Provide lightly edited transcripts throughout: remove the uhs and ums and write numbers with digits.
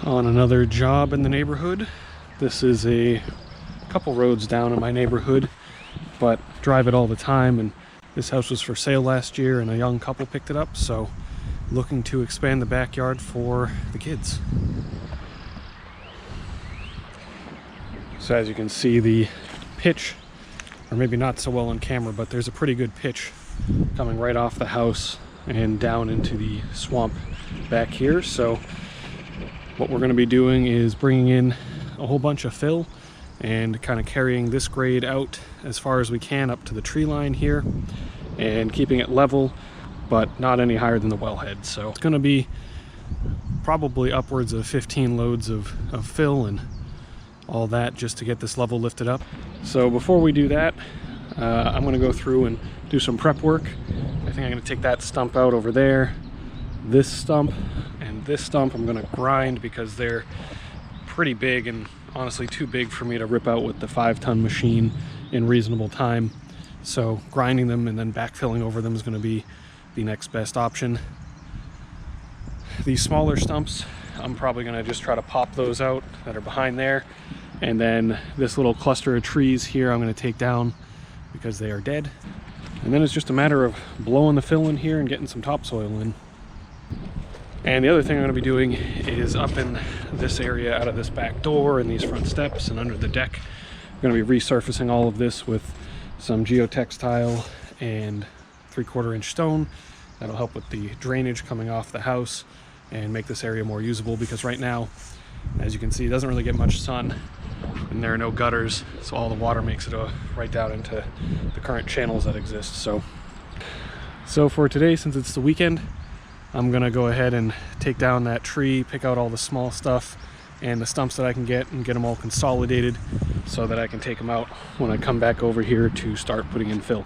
On another job in the neighborhood. This is a couple roads down in my neighborhood, but drive it all the time, and this house was for sale last year and a young couple picked it up, so looking to expand the backyard for the kids. So as you can see, the pitch, or maybe not so well on camera, but there's a pretty good pitch coming right off the house and down into the swamp back here. So what we're going to be doing is bringing in a whole bunch of fill and kind of carrying this grade out as far as we can up to the tree line here and keeping it level, but not any higher than the wellhead. So it's going to be probably upwards of 15 loads of fill and all that just to get this level lifted up. So before we do that, I'm going to go through and do some prep work. I think I'm going to take that stump out over there, this stump, and this stump I'm going to grind because they're pretty big and honestly too big for me to rip out with the 5-ton machine in reasonable time. So grinding them and then backfilling over them is going to be the next best option. These smaller stumps, I'm probably going to just try to pop those out that are behind there. And then this little cluster of trees here I'm going to take down because they are dead. And then it's just a matter of blowing the fill in here and getting some topsoil in. And the other thing I'm going to be doing is up in this area out of this back door and these front steps and under the deck. I'm going to be resurfacing all of this with some geotextile and 3/4 inch stone. That'll help with the drainage coming off the house and make this area more usable, because right now, as you can see, it doesn't really get much sun and there are no gutters, so all the water makes it right down into the current channels that exist. So for today, since it's the weekend, I'm gonna go ahead and take down that tree, pick out all the small stuff and the stumps that I can get and get them all consolidated so that I can take them out when I come back over here to start putting in fill.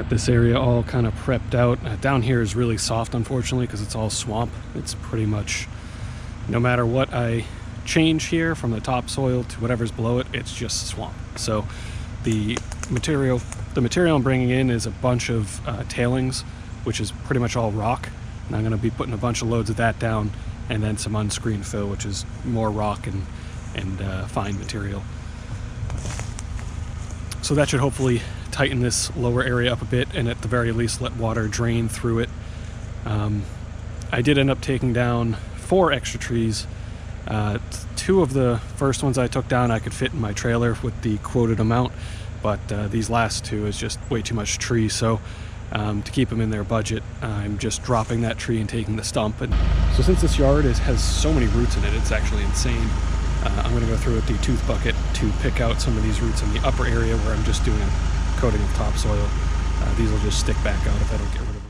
got this area all kind of prepped out. Down here is really soft, unfortunately, because it's all swamp. It's pretty much, no matter what I change here from the topsoil to whatever's below it, it's just swamp. So the material I'm bringing in is a bunch of tailings, which is pretty much all rock. And I'm going to be putting a bunch of loads of that down, and then some unscreened fill, which is more rock and fine material. So that should hopefully tighten this lower area up a bit, and at the very least let water drain through it. I did end up taking down 4 extra trees. 2 of the first ones I took down I could fit in my trailer with the quoted amount, but these last 2 is just way too much tree. So to keep them in their budget, I'm just dropping that tree and taking the stump. And so since this yard has so many roots in it, it's actually insane. I'm going to go through with the tooth bucket to pick out some of these roots in the upper area where I'm just doing a coating of topsoil. These will just stick back out if I don't get rid of them.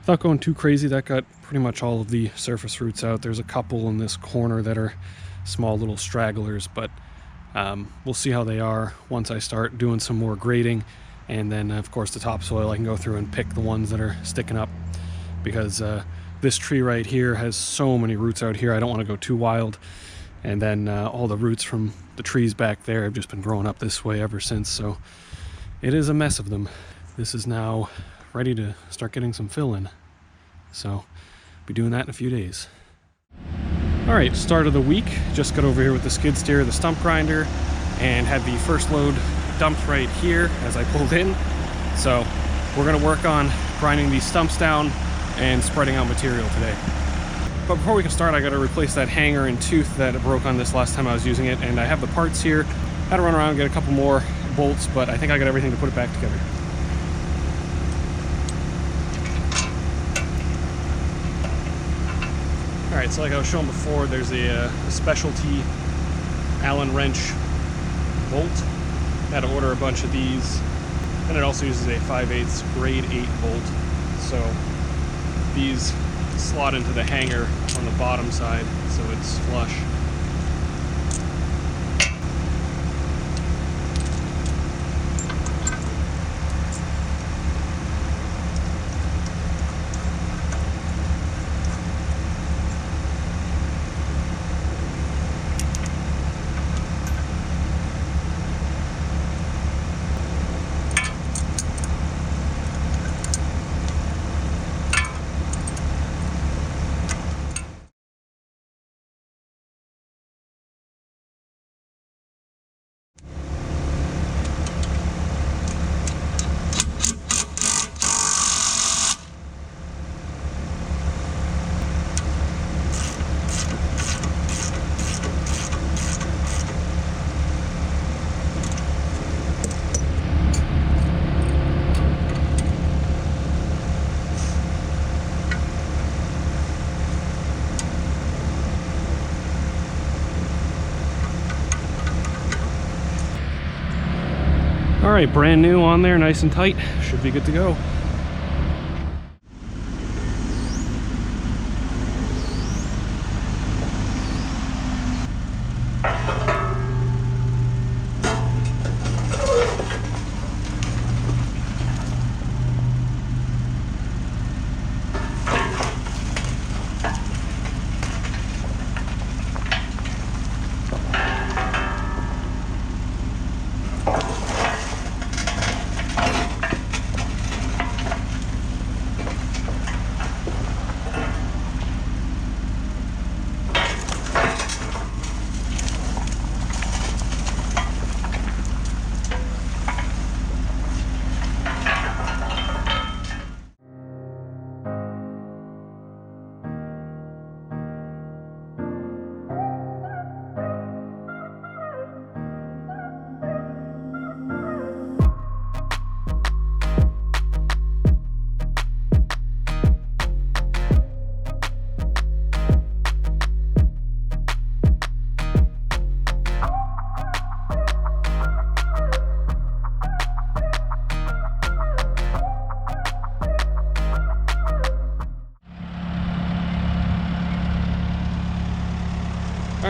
Without going too crazy, that got pretty much all of the surface roots out. There's a couple in this corner that are small little stragglers, but we'll see how they are once I start doing some more grading. And then of course the topsoil, I can go through and pick the ones that are sticking up, because this tree right here has so many roots out here. I don't want to go too wild. And then all the roots from the trees back there have just been growing up this way ever since, so it is a mess of them. This is now ready to start getting some fill in, so I'll be doing that in a few days. All right, start of the week. Just got over here with the skid steer, the stump grinder, and had the first load dumped right here as I pulled in. So we're gonna work on grinding these stumps down and spreading out material today. But before we can start, I gotta replace that hanger and tooth that broke on this last time I was using it, and I have the parts here. Had to run around and get a couple more bolts, but I think I got everything to put it back together. All right, so like I was showing before, there's a specialty Allen wrench bolt. Had to order a bunch of these, and it also uses a 5/8 grade 8 bolt. So these slot into the hanger on the bottom side, so it's flush. All right, brand new on there, nice and tight. Should be good to go.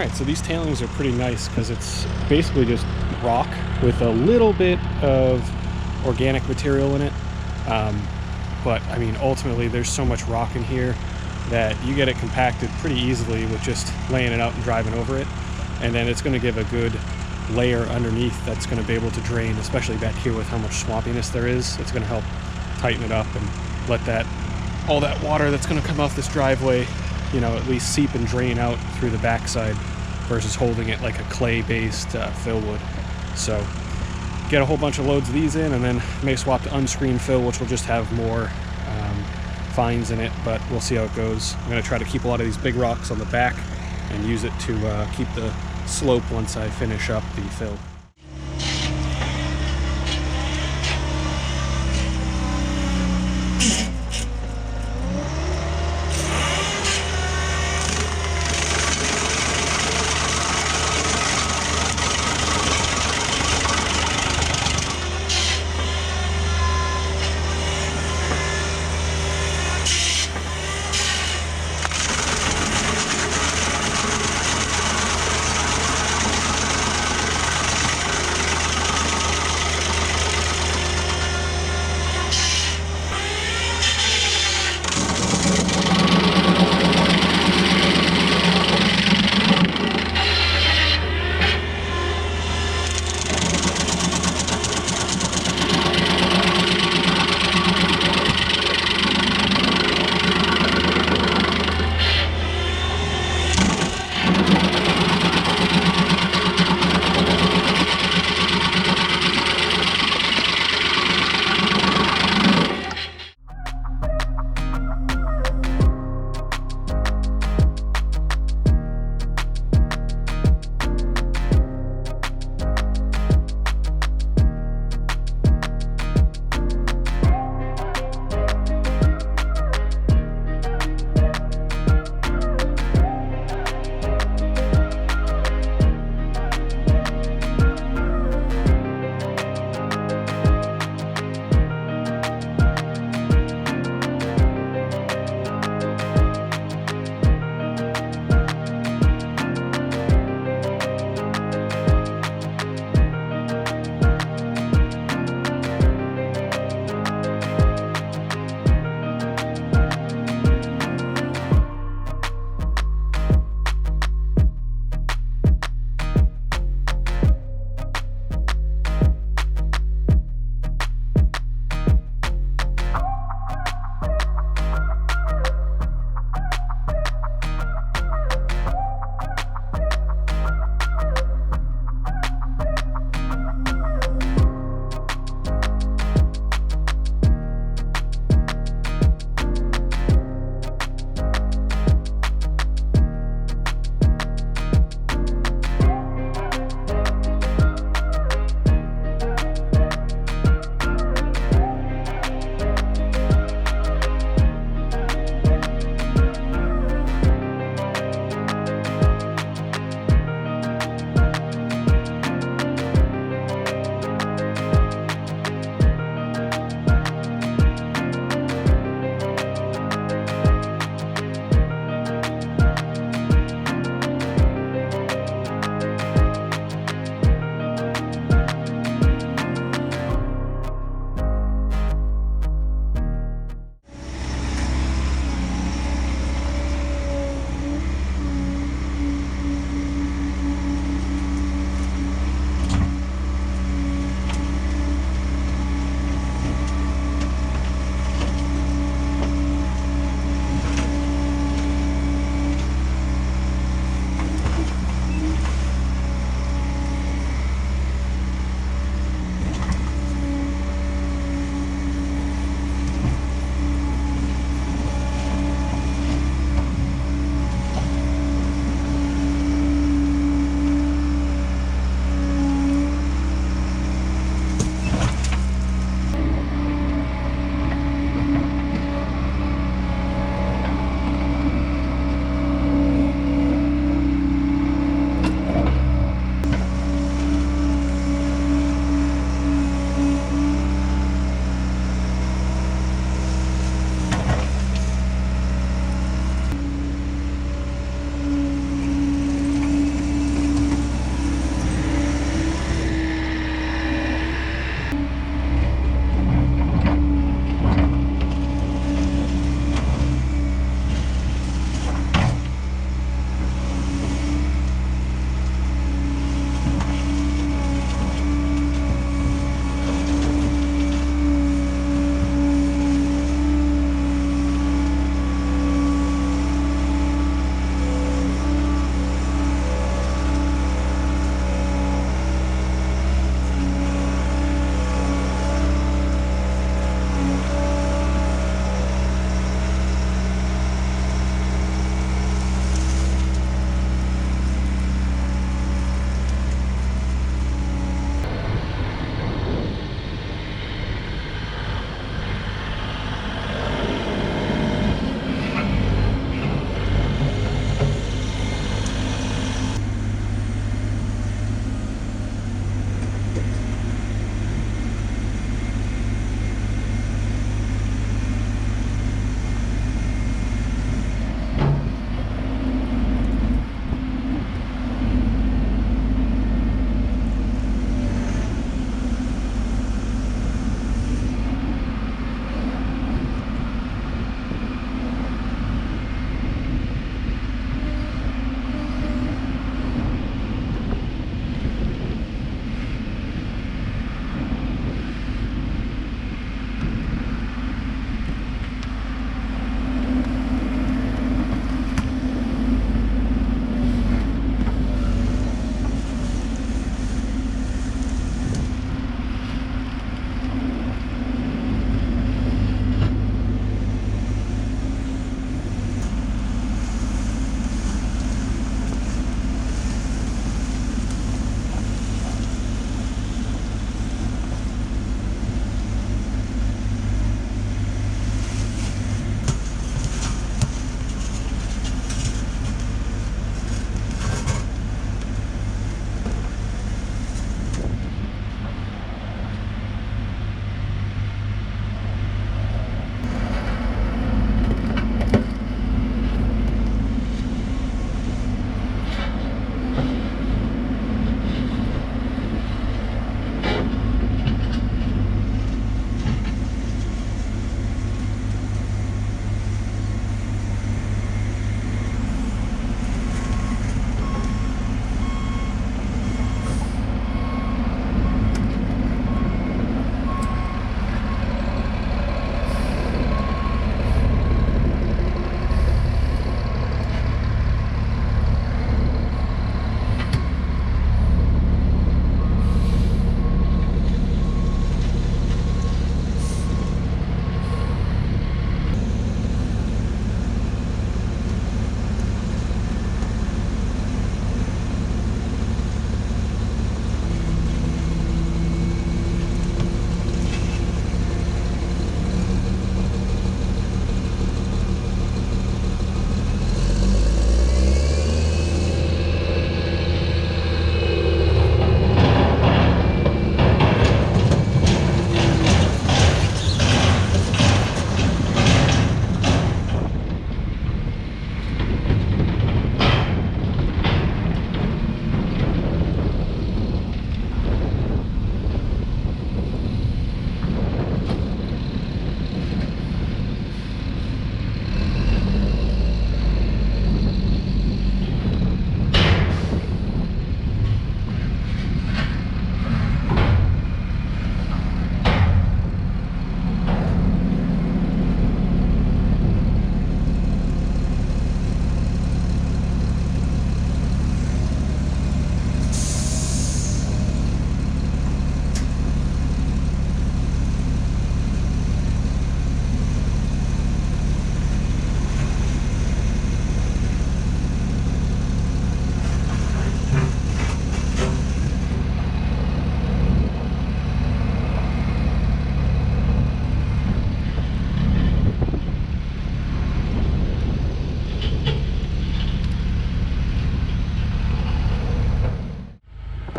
Alright, so these tailings are pretty nice because it's basically just rock with a little bit of organic material in it. But I mean, ultimately there's so much rock in here that you get it compacted pretty easily with just laying it out and driving over it. And then it's going to give a good layer underneath that's going to be able to drain, especially back here with how much swampiness there is. It's going to help tighten it up and let all that water that's going to come off this driveway, you know, at least seep and drain out through the backside versus holding it like a clay-based fill would. So get a whole bunch of loads of these in, and then may swap to unscreened fill, which will just have more fines in it, but we'll see how it goes. I'm going to try to keep a lot of these big rocks on the back and use it to keep the slope once I finish up the fill.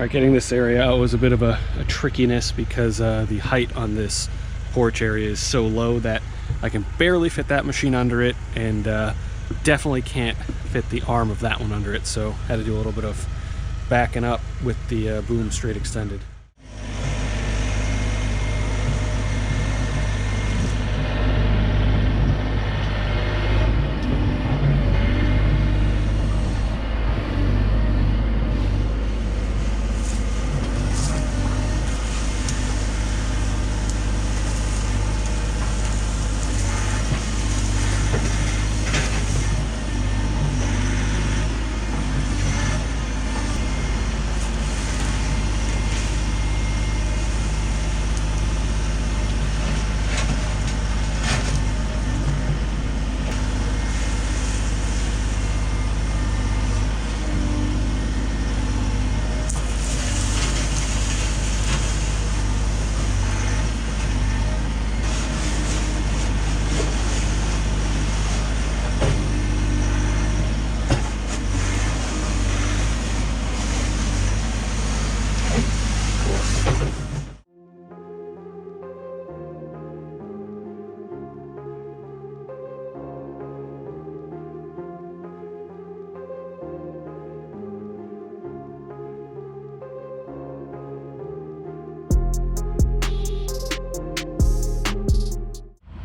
All right, getting this area out was a bit of a trickiness because the height on this porch area is so low that I can barely fit that machine under it, and definitely can't fit the arm of that one under it, so had to do a little bit of backing up with the boom straight extended.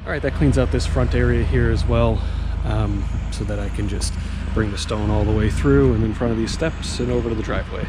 All right, that cleans out this front area here as well, so that I can just bring the stone all the way through and in front of these steps and over to the driveway.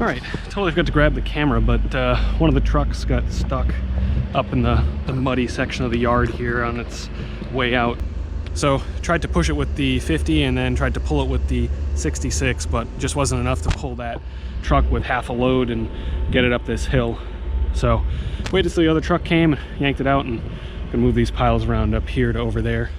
All right, totally forgot to grab the camera, but one of the trucks got stuck up in the muddy section of the yard here on its way out. So tried to push it with the 50 and then tried to pull it with the 66, but just wasn't enough to pull that truck with half a load and get it up this hill. So waited till the other truck came, yanked it out, and gonna move these piles around up here to over there.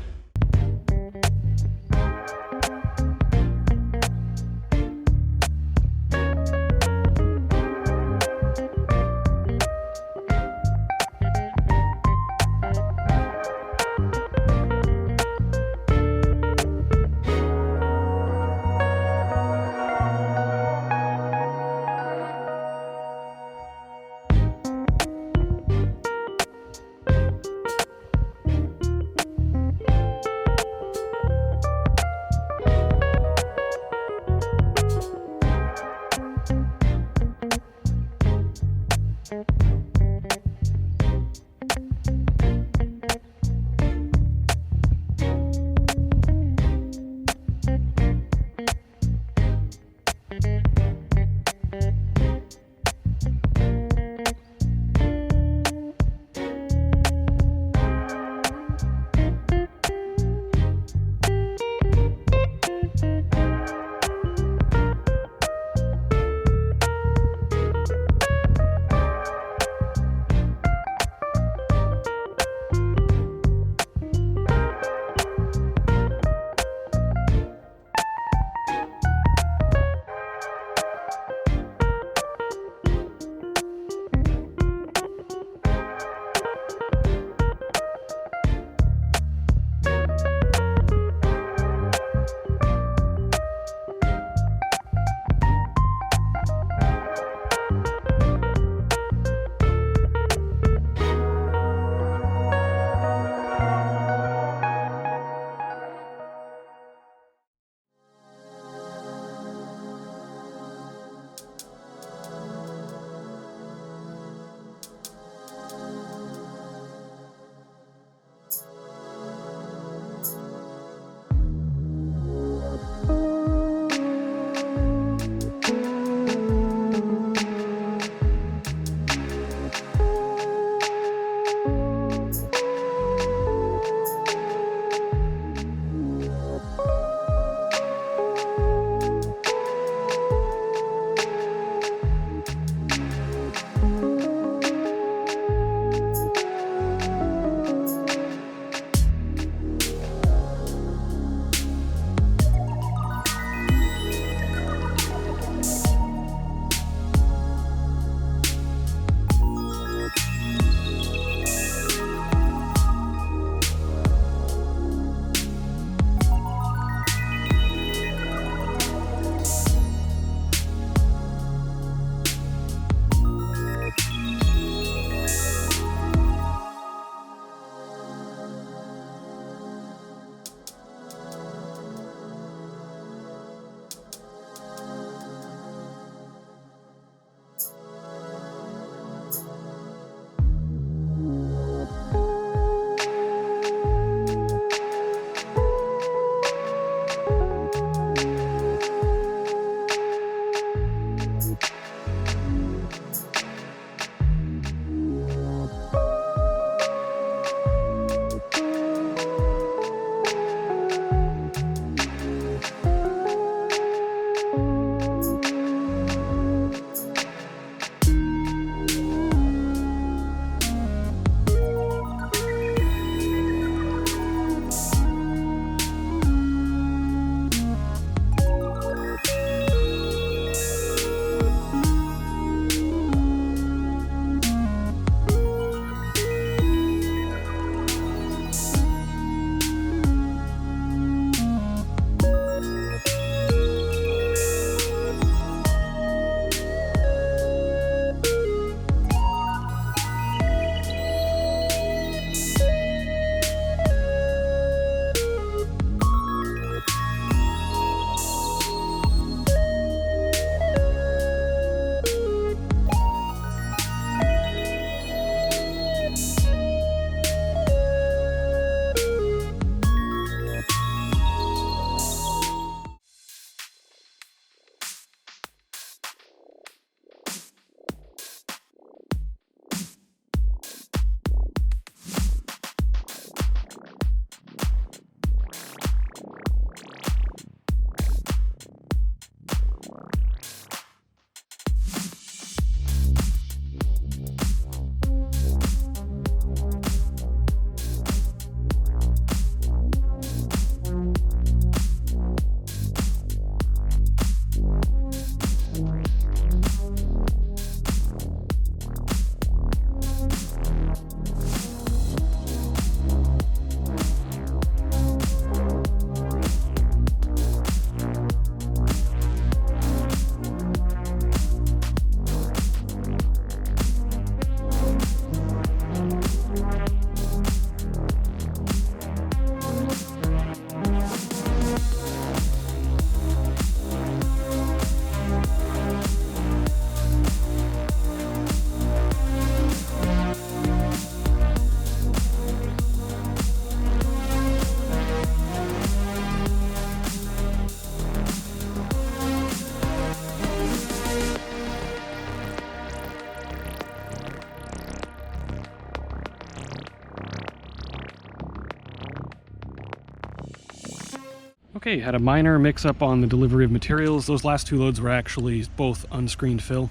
Okay, had a minor mix-up on the delivery of materials. Those last 2 loads were actually both unscreened fill.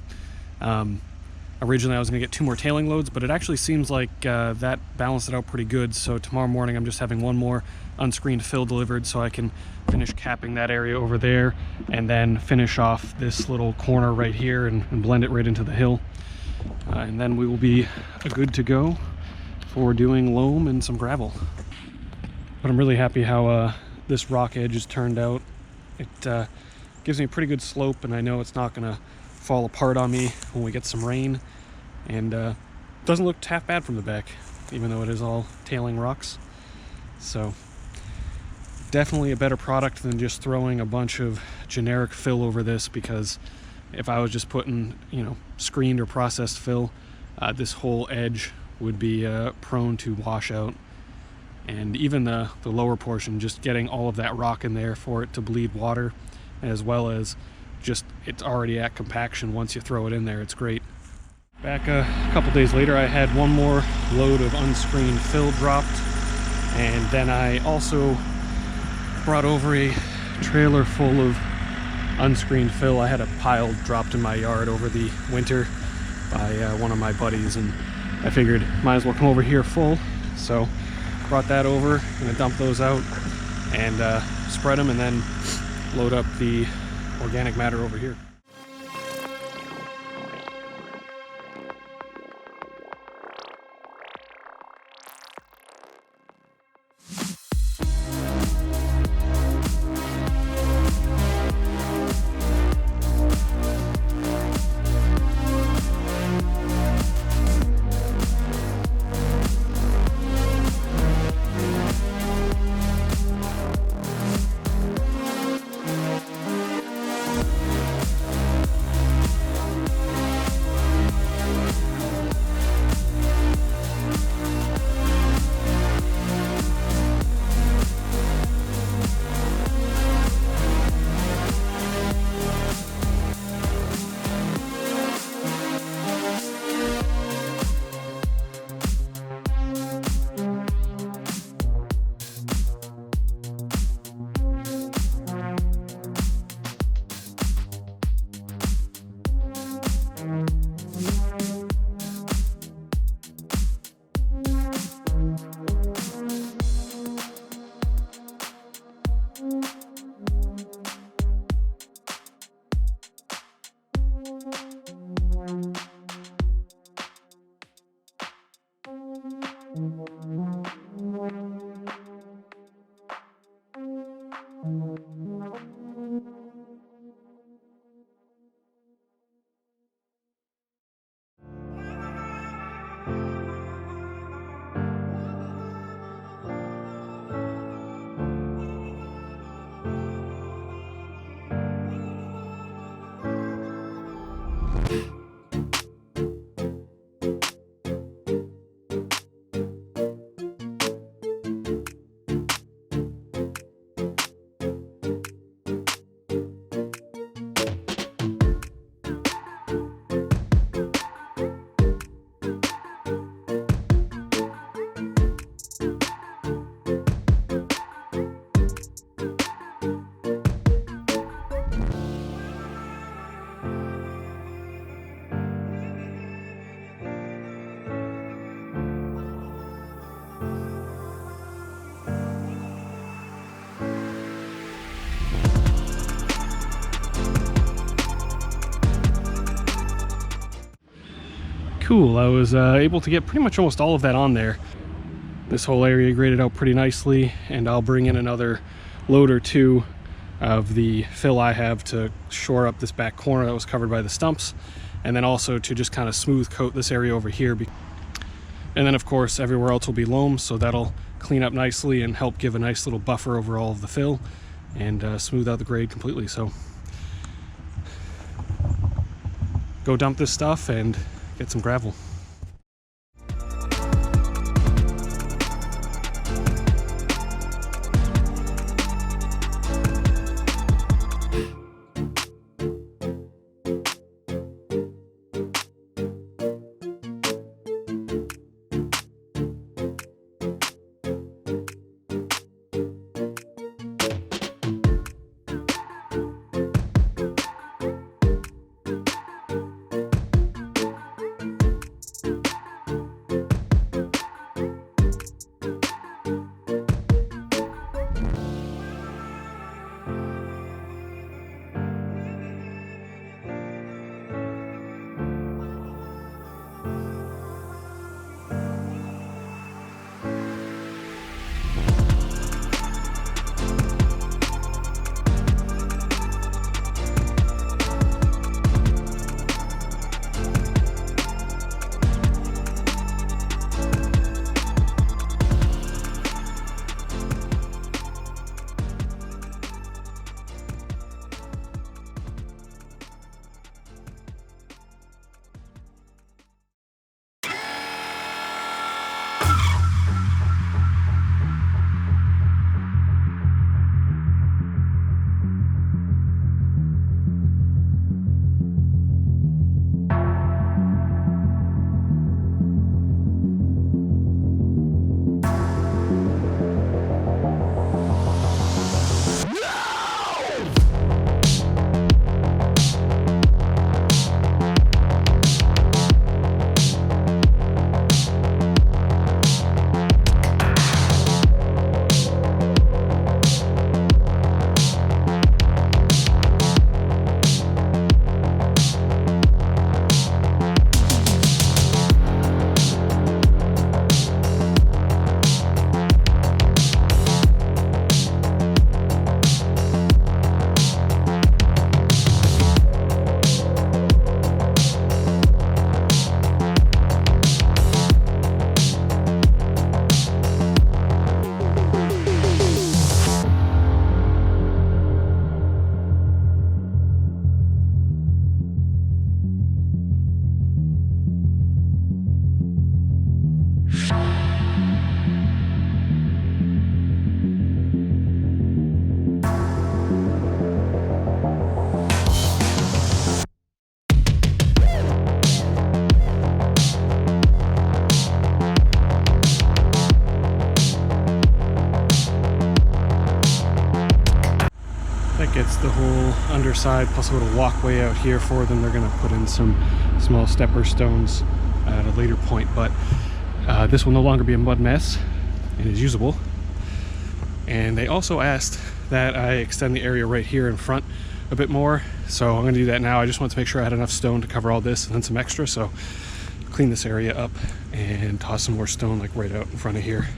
Originally I was going to get 2 more tailing loads, but it actually seems like that balanced it out pretty good. So tomorrow morning I'm just having 1 more unscreened fill delivered so I can finish capping that area over there and then finish off this little corner right here and blend it right into the hill. And then we will be good to go for doing loam and some gravel. But I'm really happy how this rock edge has turned out. It gives me a pretty good slope, and I know it's not going to fall apart on me when we get some rain, and doesn't look half bad from the back, even though it is all tailing rocks. So definitely a better product than just throwing a bunch of generic fill over this, because if I was just putting, you know, screened or processed fill, this whole edge would be prone to wash out. And even the lower portion, just getting all of that rock in there for it to bleed water, as well as just it's already at compaction once you throw it in there. It's great. Back a couple days later, I had 1 more load of unscreened fill dropped, and then I also brought over a trailer full of unscreened fill. I had a pile dropped in my yard over the winter by one of my buddies, and I figured might as well come over here full. So brought that over, gonna dump those out and spread them, and then load up the organic matter over here. Cool, I was able to get pretty much almost all of that on there. This whole area graded out pretty nicely, and I'll bring in another load or 2 of the fill I have to shore up this back corner that was covered by the stumps, and then also to just kind of smooth coat this area over here. And then of course everywhere else will be loam, so that'll clean up nicely and help give a nice little buffer over all of the fill and smooth out the grade completely. So go dump this stuff and get some gravel. the whole underside plus a little walkway out here for them. They're going to put in some small stepper stones at a later point, but this will no longer be a mud mess and is usable. And they also asked that I extend the area right here in front a bit more, so I'm going to do that now. I just want to make sure I had enough stone to cover all this and then some extra, so clean this area up and toss some more stone like right out in front of here.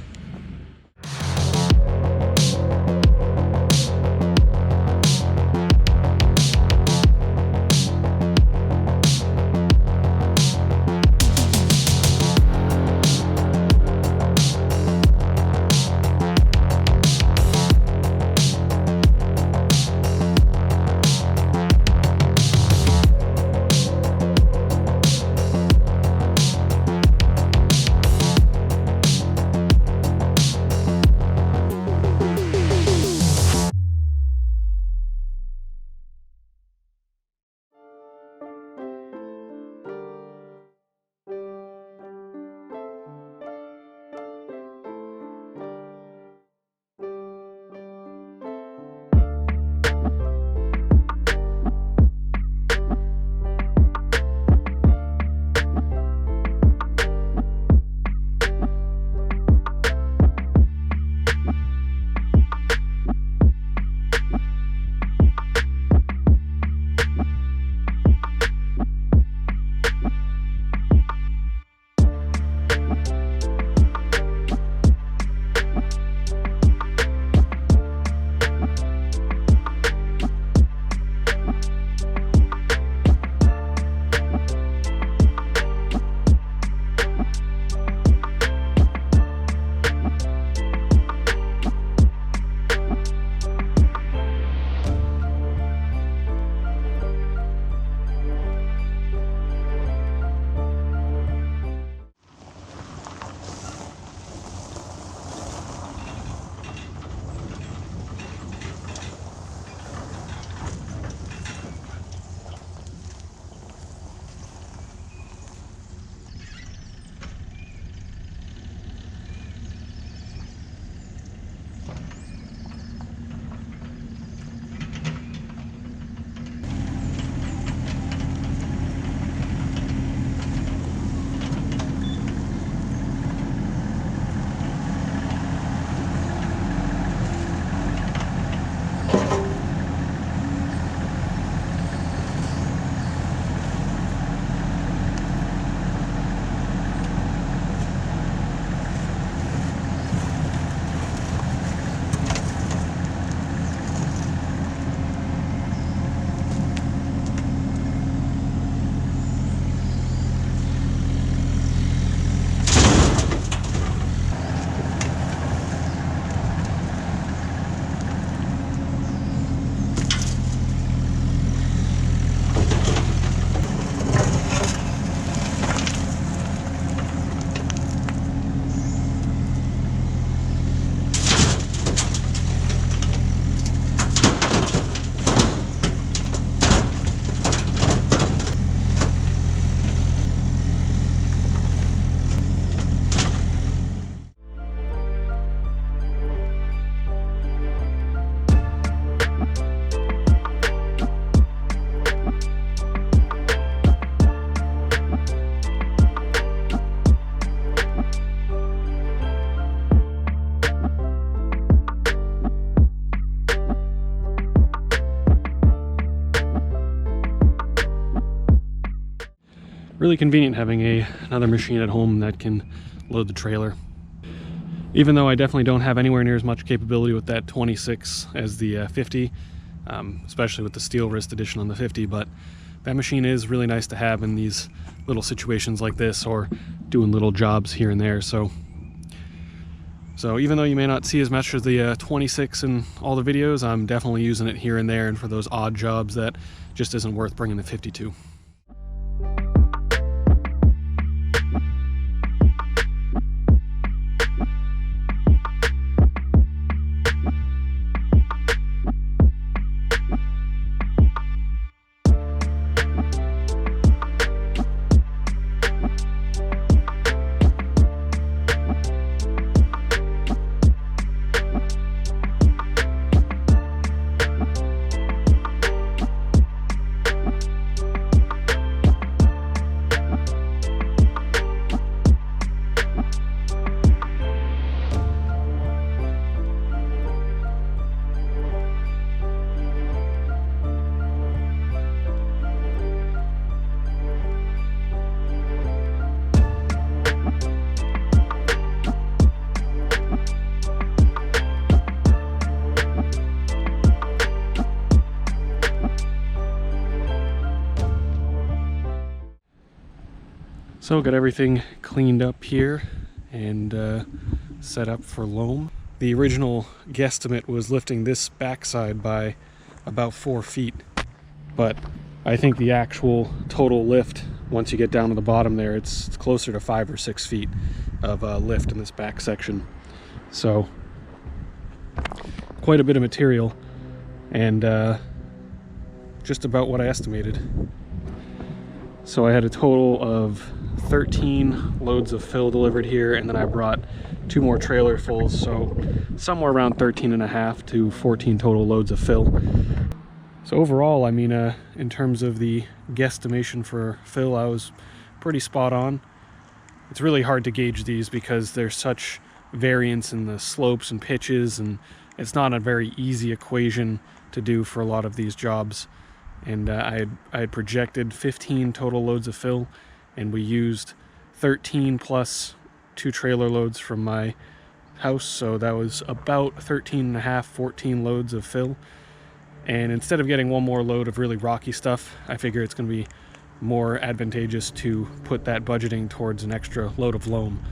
Really convenient having another machine at home that can load the trailer. Even though I definitely don't have anywhere near as much capability with that 26 as the 50, especially with the steel wrist edition on the 50, but that machine is really nice to have in these little situations like this, or doing little jobs here and there. So even though you may not see as much as the 26 in all the videos, I'm definitely using it here and there, and for those odd jobs that just isn't worth bringing the 50 to. So got everything cleaned up here and set up for loam. The original guesstimate was lifting this backside by about 4 feet, but I think the actual total lift, once you get down to the bottom there, it's closer to 5 or 6 feet of lift in this back section. So quite a bit of material, and just about what I estimated. So I had a total of 13 loads of fill delivered here, and then I brought 2 more trailer fulls, so somewhere around 13.5 to 14 total loads of fill. So overall, I mean, in terms of the guesstimation for fill, I was pretty spot on. It's really hard to gauge these because there's such variance in the slopes and pitches, and it's not a very easy equation to do for a lot of these jobs. And I had projected 15 total loads of fill, and we used 13 plus 2 trailer loads from my house, so that was about 13.5, 14 loads of fill. And instead of getting one more load of really rocky stuff, I figure it's going to be more advantageous to put that budgeting towards an extra load of loam,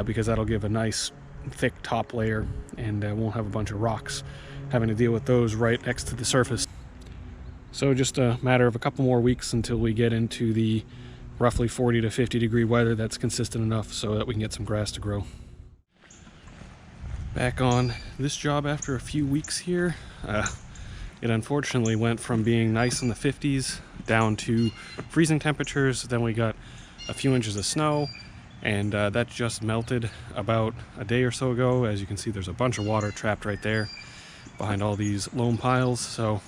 because that'll give a nice thick top layer, and won't have a bunch of rocks having to deal with those right next to the surface. So just a matter of a couple more weeks until we get into the roughly 40 to 50 degree weather that's consistent enough so that we can get some grass to grow. Back on this job after a few weeks here. It unfortunately went from being nice in the 50s down to freezing temperatures. Then we got a few inches of snow, and that just melted about a day or so ago. As you can see, there's a bunch of water trapped right there behind all these loam piles. So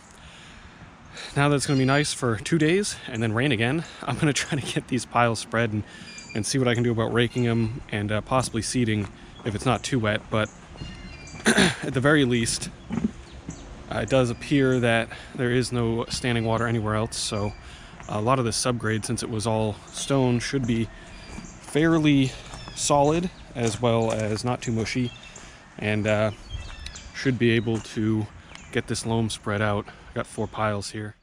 now that it's going to be nice for 2 days and then rain again, I'm going to try to get these piles spread and see what I can do about raking them and possibly seeding if it's not too wet. But at the very least, it does appear that there is no standing water anywhere else, so a lot of the subgrade, since it was all stone, should be fairly solid as well as not too mushy, and should be able to get this loam spread out. I got 4 piles here.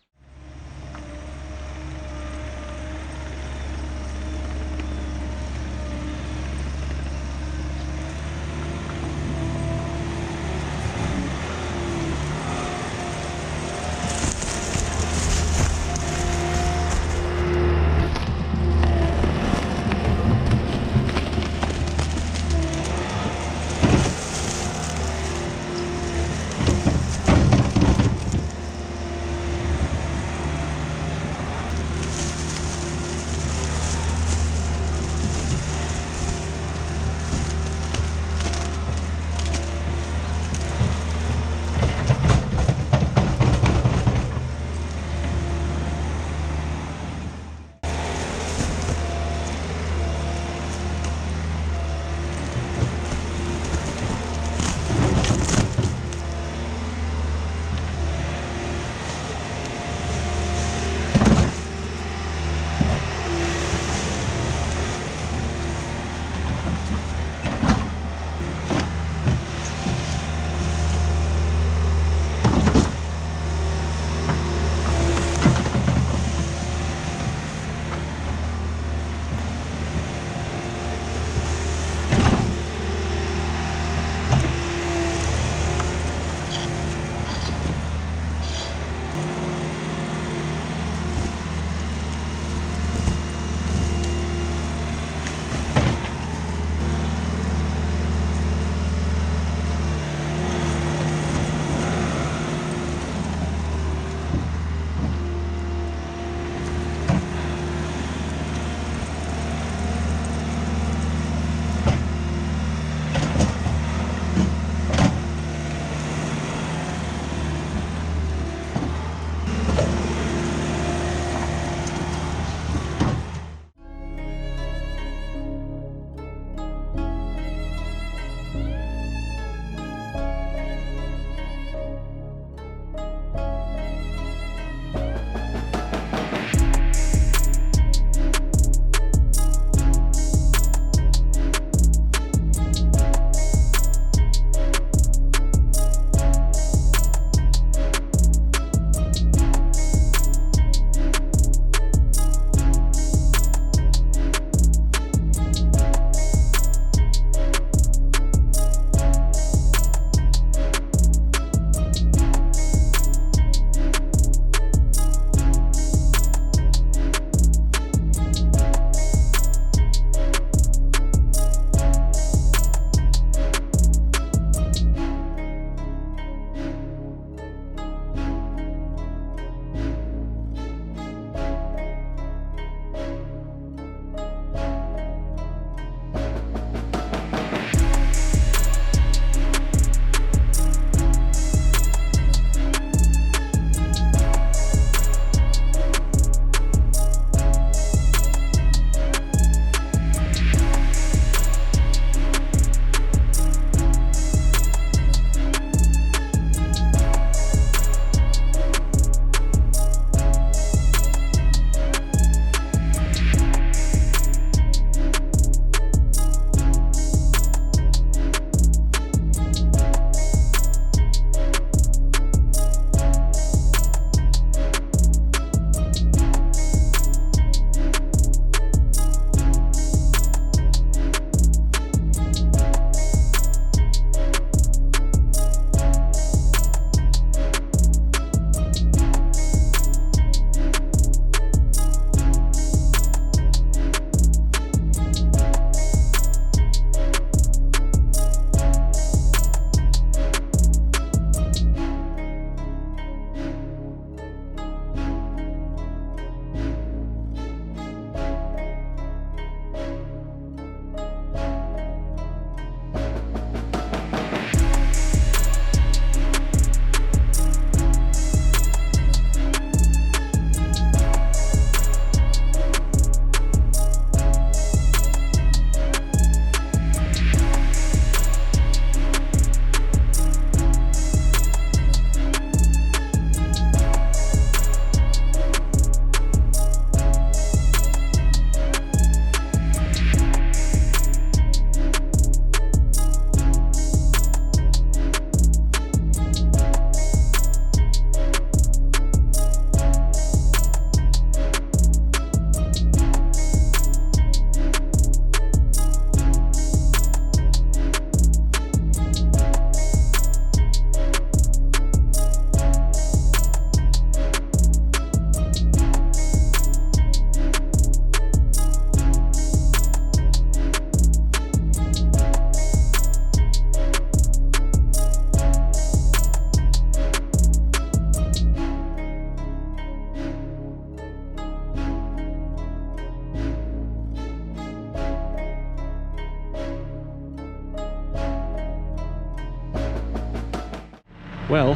Well,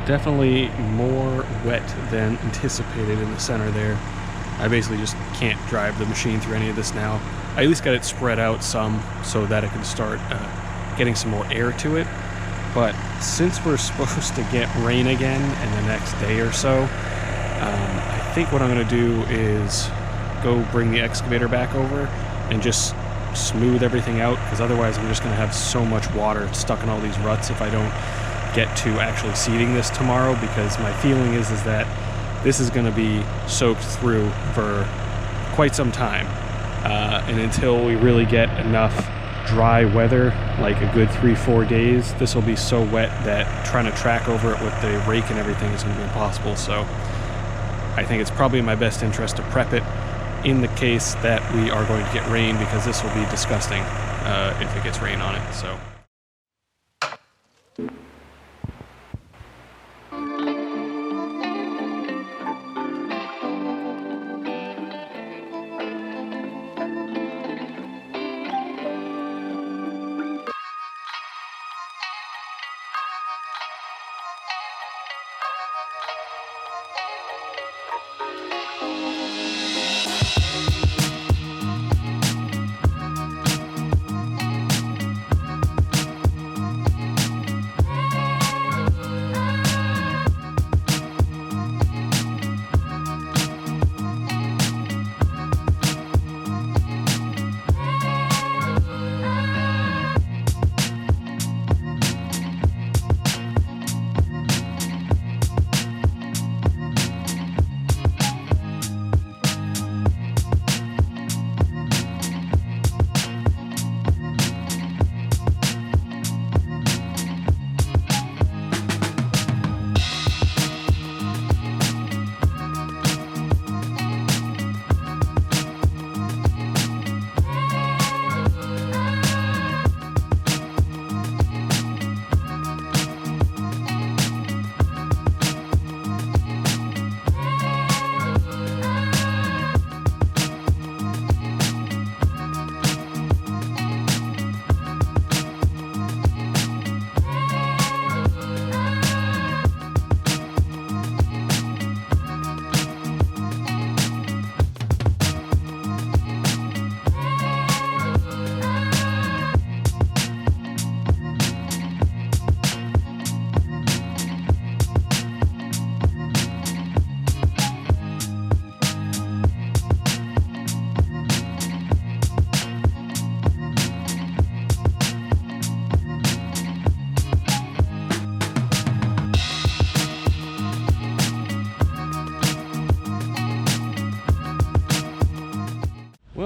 definitely more wet than anticipated in the center there. I basically just can't drive the machine through any of this now. I at least got it spread out some so that it can start getting some more air to it. But since we're supposed to get rain again in the next day or so, I think what I'm going to do is go bring the excavator back over and just smooth everything out, because otherwise I'm just going to have so much water stuck in all these ruts if I don't get to actually seeding this tomorrow, because my feeling is that this is going to be soaked through for quite some time, and until we really get enough dry weather, like a good 3-4 days, this will be so wet that trying to track over it with the rake and everything is going to be impossible. So I think it's probably in my best interest to prep it in the case that we are going to get rain, because this will be disgusting if it gets rain on it. So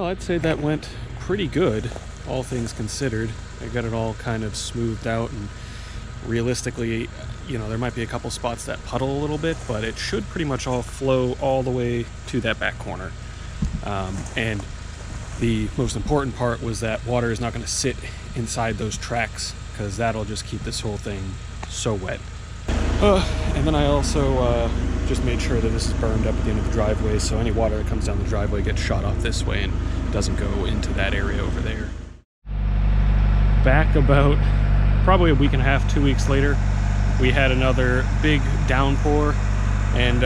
I'd say that went pretty good, all things considered. I got it all kind of smoothed out, and realistically, you know, there might be a couple spots that puddle a little bit, but it should pretty much all flow all the way to that back corner. And the most important part was that water is not going to sit inside those tracks, because that'll just keep this whole thing so wet. And then I also just made sure that this is burned up at the end of the driveway, so any water that comes down the driveway gets shot off this way and doesn't go into that area over there. Back about probably a week and a half, 2 weeks later, we had another big downpour, and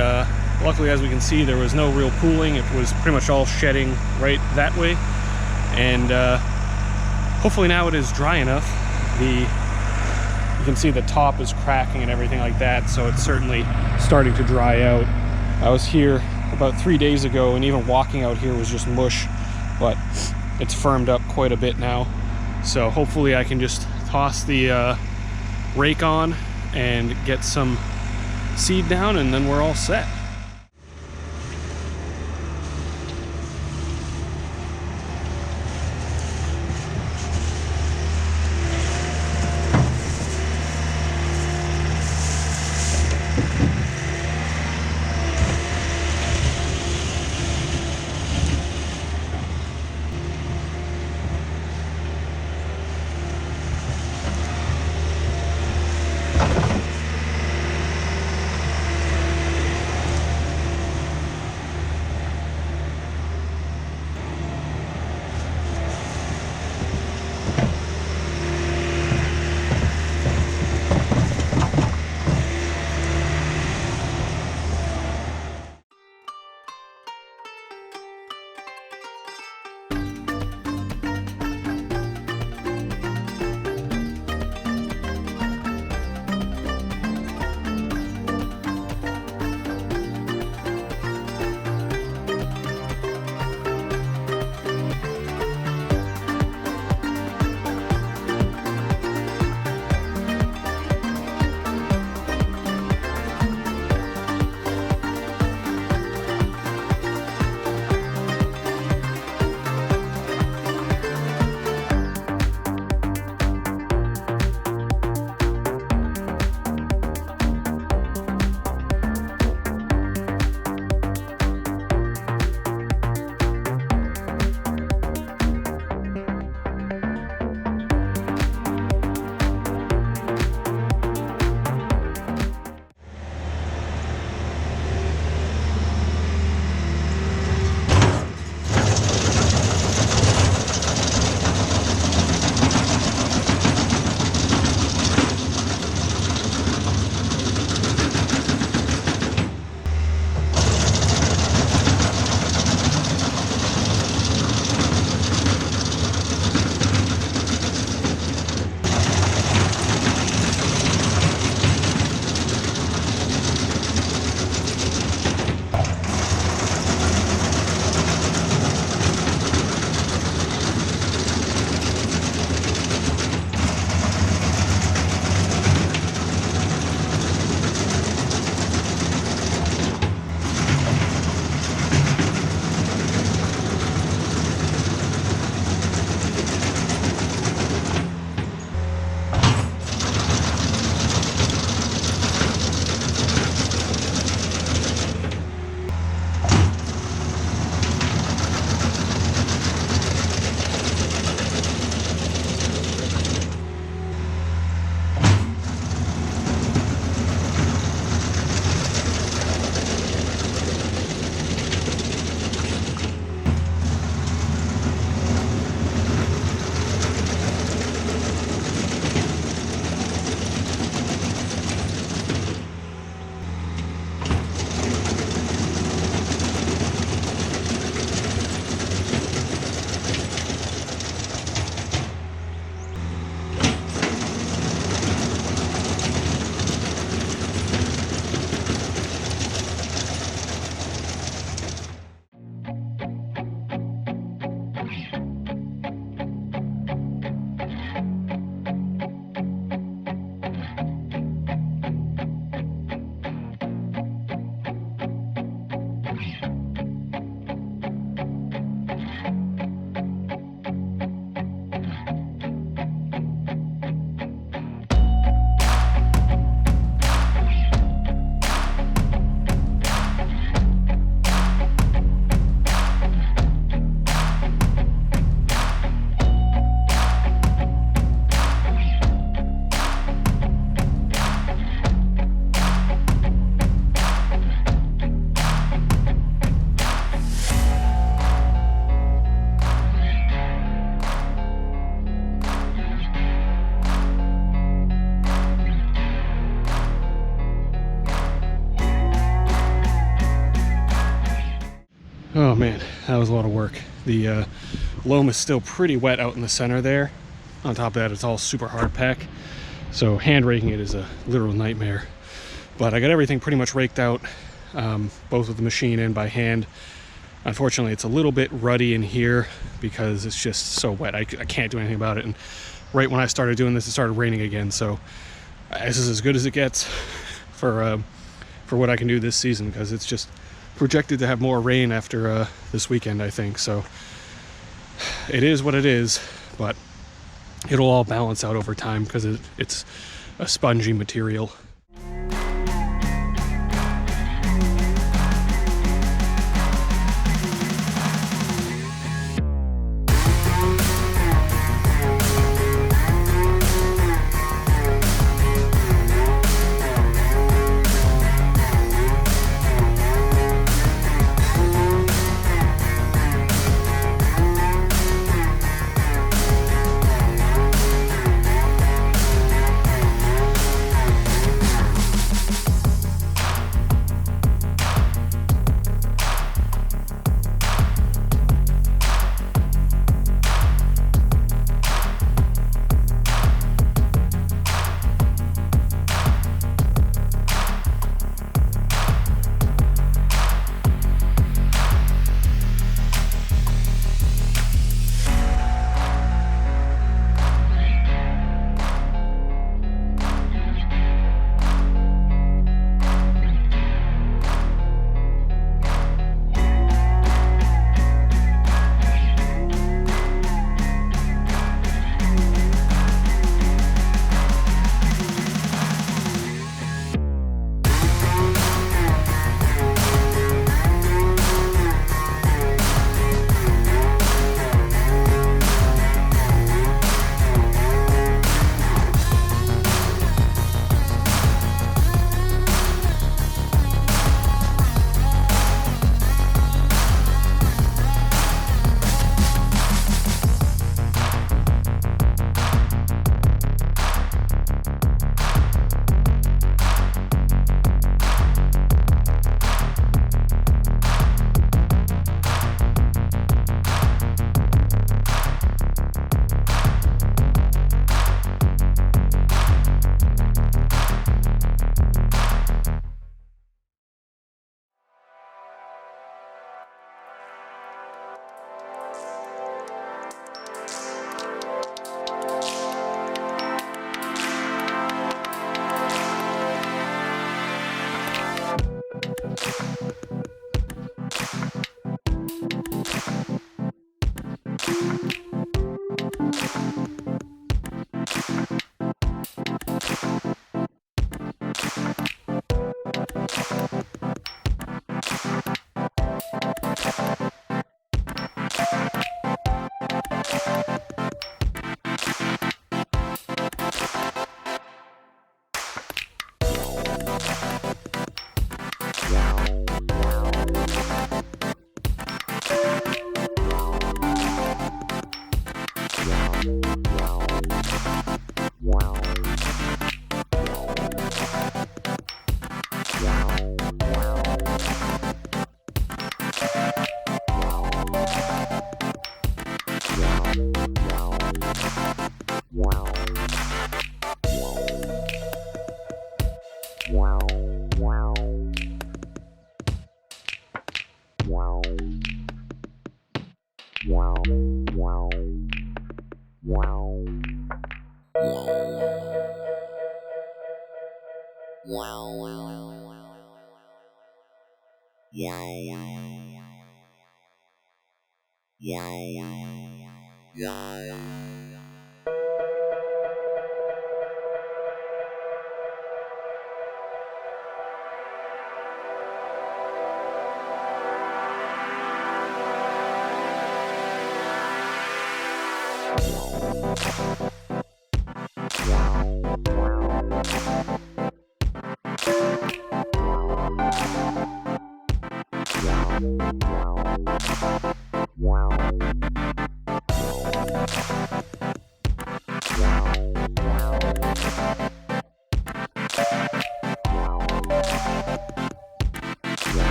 luckily, as we can see, there was no real pooling. It was pretty much all shedding right that way, and hopefully now it is dry enough. You can see the top is cracking and everything like that, so it's certainly starting to dry out. I was here about 3 days ago, and even walking out here was just mush, but it's firmed up quite a bit now. So hopefully I can just toss the rake on and get some seed down, and then we're all set. that was a lot of work. The loam is still pretty wet out in the center there. On top of that, it's all super hard pack, so hand raking it is a literal nightmare. But I got everything pretty much raked out, both with the machine and by hand. Unfortunately, it's a little bit ruddy in here because it's just so wet. I can't do anything about it. And right when I started doing this, it started raining again. So this is as good as it gets for what I can do this season, because it's just projected to have more rain after this weekend, I think. So it is what it is, but it'll all balance out over time because it's a spongy material.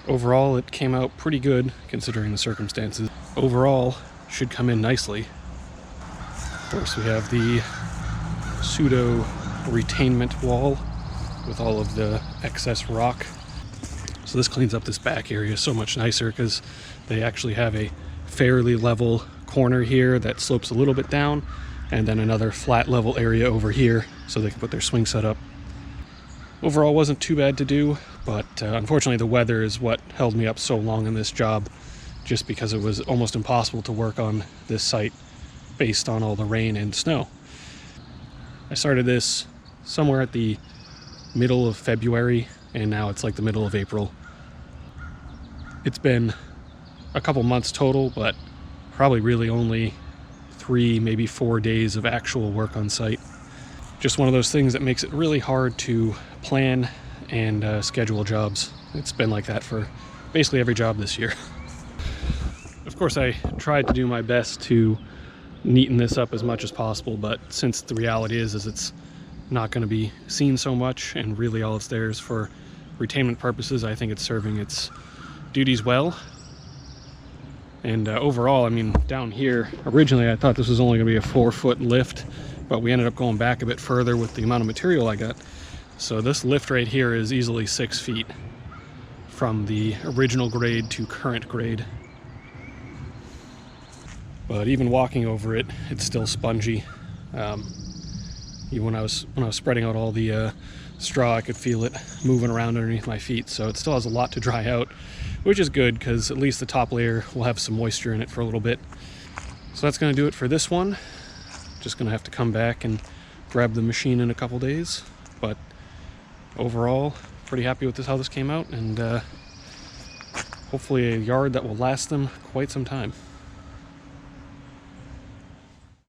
Overall, it came out pretty good considering the circumstances. Overall, should come in nicely. Of course, we have the pseudo retainment wall with all of the excess rock. So this cleans up this back area so much nicer because they actually have a fairly level corner here that slopes a little bit down, and then another flat level area over here so they can put their swing set up. Overall, wasn't too bad to do, but unfortunately the weather is what held me up so long in this job, just because it was almost impossible to work on this site based on all the rain and snow. I started this somewhere at the middle of February, and now it's like the middle of April. It's been a couple months total, but probably really only 3, maybe 4 days of actual work on site. Just one of those things that makes it really hard to plan and schedule jobs. It's been like that for basically every job this year. Of course, I tried to do my best to neaten this up as much as possible, but since the reality is it's not going to be seen so much, and really all it's there is for retainment purposes, I think it's serving its duties well. And overall, I mean, down here, originally I thought this was only going to be a 4-foot lift, but we ended up going back a bit further with the amount of material I got. So this lift right here is easily 6 feet from the original grade to current grade. But even walking over it, it's still spongy. Even when I was spreading out all the straw, I could feel it moving around underneath my feet. So it still has a lot to dry out, which is good because at least the top layer will have some moisture in it for a little bit. So that's going to do it for this one. Just going to have to come back and grab the machine in a couple days. But overall, pretty happy with how this came out, and hopefully a yard that will last them quite some time.